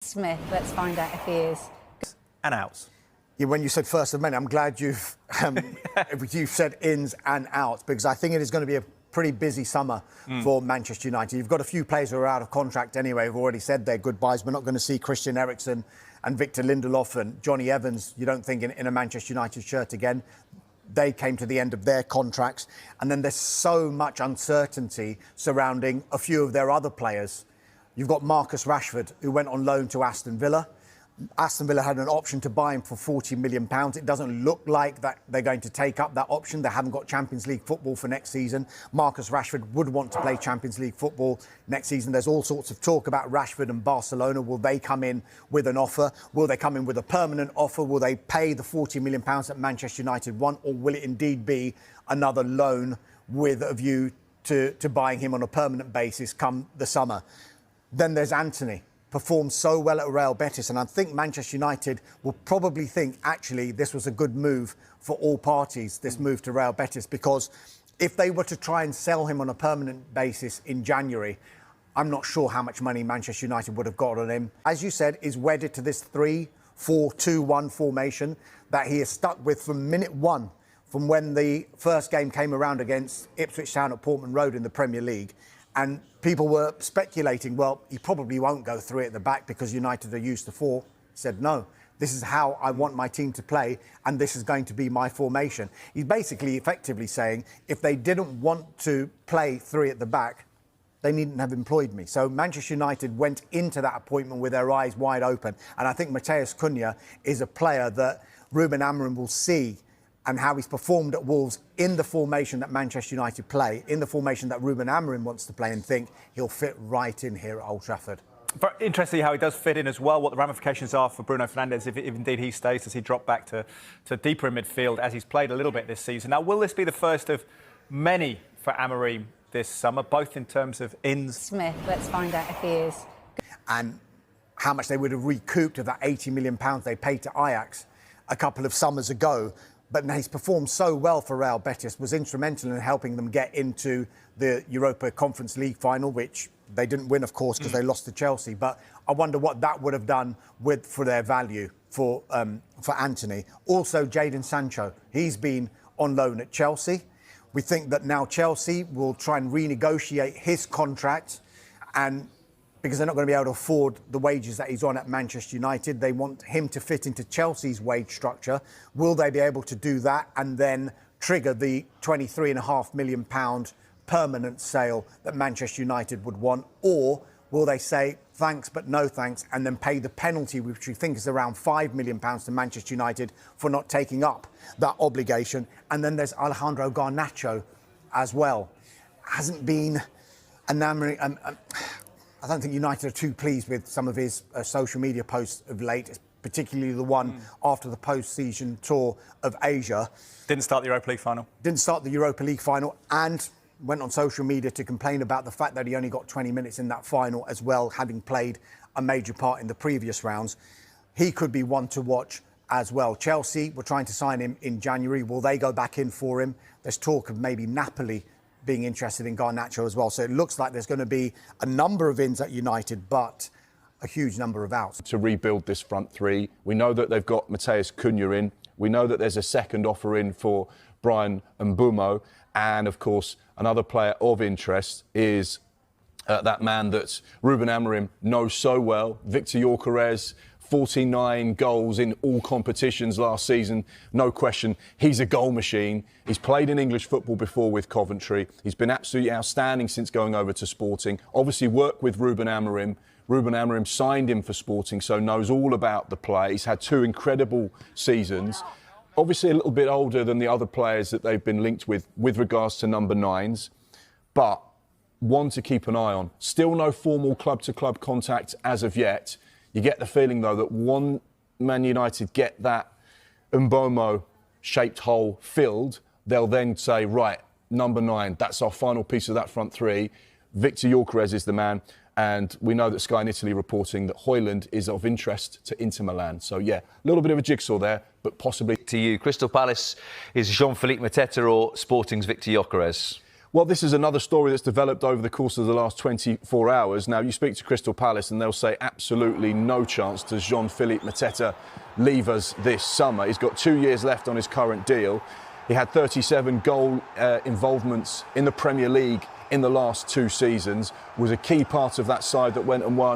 Smith. Let's find out if he is. And outs. Yeah, when you said first of many, I'm glad you've said ins and outs, because I think it is going to be a pretty busy summer for Manchester United. You've got a few players who are out of contract anyway, who've already said their goodbyes. We're not going to see Christian Eriksen and Victor Lindelof and Johnny Evans, you don't think, in a Manchester United shirt again. They came to the end of their contracts. And then there's so much uncertainty surrounding a few of their other players. You've got Marcus Rashford, who went on loan to Aston Villa. Aston Villa had an option to buy him for £40 million. It doesn't look like that they're going to take up that option. They haven't got Champions League football for next season. Marcus Rashford would want to play Champions League football next season. There's all sorts of talk about Rashford and Barcelona. Will they come in with an offer? Will they come in with a permanent offer? Will they pay the £40 million that Manchester United want? Or will it indeed be another loan with a view to buying him on a permanent basis come the summer? Then there's Antony. Performed so well at Real Betis, and I think Manchester United will probably think, actually, this was a good move for all parties, this move to Real Betis, because if they were to try and sell him on a permanent basis in January, I'm not sure how much money Manchester United would have got on him. As you said, is wedded to this 3-4-2-1 formation that he is stuck with from minute one, from when the first game came around against Ipswich Town at Portman Road in the Premier League. And people were speculating, well, he probably won't go three at the back because United are used to four. He said, no, this is how I want my team to play, and this is going to be my formation. He's basically effectively saying, if they didn't want to play three at the back, they needn't have employed me. So Manchester United went into that appointment with their eyes wide open. And I think MATHEUS Cunha is a player that Ruben Amorim will see, and how he's performed at Wolves in the formation that Manchester United play, in the formation that Ruben Amorim wants to play, and think he'll fit right in here at Old Trafford. Very interesting how he does fit in as well, what the ramifications are for Bruno Fernandes if indeed he stays. Does he drop back to deeper in midfield, as he's played a little bit this season? Now, will this be the first of many for Amorim this summer, both in terms of ins? Smith, let's find out if he is. And how much they would have recouped of that £80 million they paid to Ajax a couple of summers ago. But he's performed so well for Real Betis, was instrumental in helping them get into the Europa Conference League final, which they didn't win, of course, because they lost to Chelsea. But I wonder what that would have done for their value for Antony. Also, Jadon Sancho, he's been on loan at Chelsea. We think that now Chelsea will try and renegotiate his contract, and because they're not going to be able to afford the wages that he's on at Manchester United. They want him to fit into Chelsea's wage structure. Will they be able to do that and then trigger the £23.5 million permanent sale that Manchester United would want? Or will they say thanks but no thanks and then pay the penalty, which we think is around £5 million to Manchester United for not taking up that obligation? And then there's Alejandro Garnacho as well. Hasn't been enamoring... I don't think United are too pleased with some of his social media posts of late, particularly the one after the post-season tour of Asia. Didn't start the Europa League final. Didn't start the Europa League final, and went on social media to complain about the fact that he only got 20 minutes in that final as well, having played a major part in the previous rounds. He could be one to watch as well. Chelsea were trying to sign him in January. Will they go back in for him? There's talk of maybe Napoli being interested in Garnacho as well. So it looks like there's going to be a number of ins at United, but a huge number of outs. To rebuild this front three, we know that they've got MATHEUS Cunha in. We know that there's a second offer in for Bryan Mbeumo. And, of course, another player of interest is that man that Ruben Amorim knows so well, Victor Gyökeres. 49 goals in all competitions last season. No question, he's a goal machine. He's played in English football before with Coventry. He's been absolutely outstanding since going over to Sporting. Obviously worked with Ruben Amorim. Ruben Amorim signed him for Sporting, so knows all about the play. He's had two incredible seasons. Obviously a little bit older than the other players that they've been linked with regards to number 9s. But one to keep an eye on. Still no formal club-to-club contact as of yet. You get the feeling, though, that once Man United get that Mbeumo-shaped hole filled, they'll then say, right, number 9, that's our final piece of that front three. Victor Gyökeres is the man, and we know that Sky in Italy reporting that Højlund is of interest to Inter Milan. So, yeah, a little bit of a jigsaw there, but possibly... To you, Crystal Palace is Jean-Philippe Mateta or Sporting's Victor Gyökeres? Well, this is another story that's developed over the course of the last 24 hours. Now, you speak to Crystal Palace and they'll say absolutely no chance does Jean-Philippe Mateta leave us this summer. He's got 2 years left on his current deal. He had 37 goal involvements in the Premier League in the last 2 seasons, was a key part of that side that went and won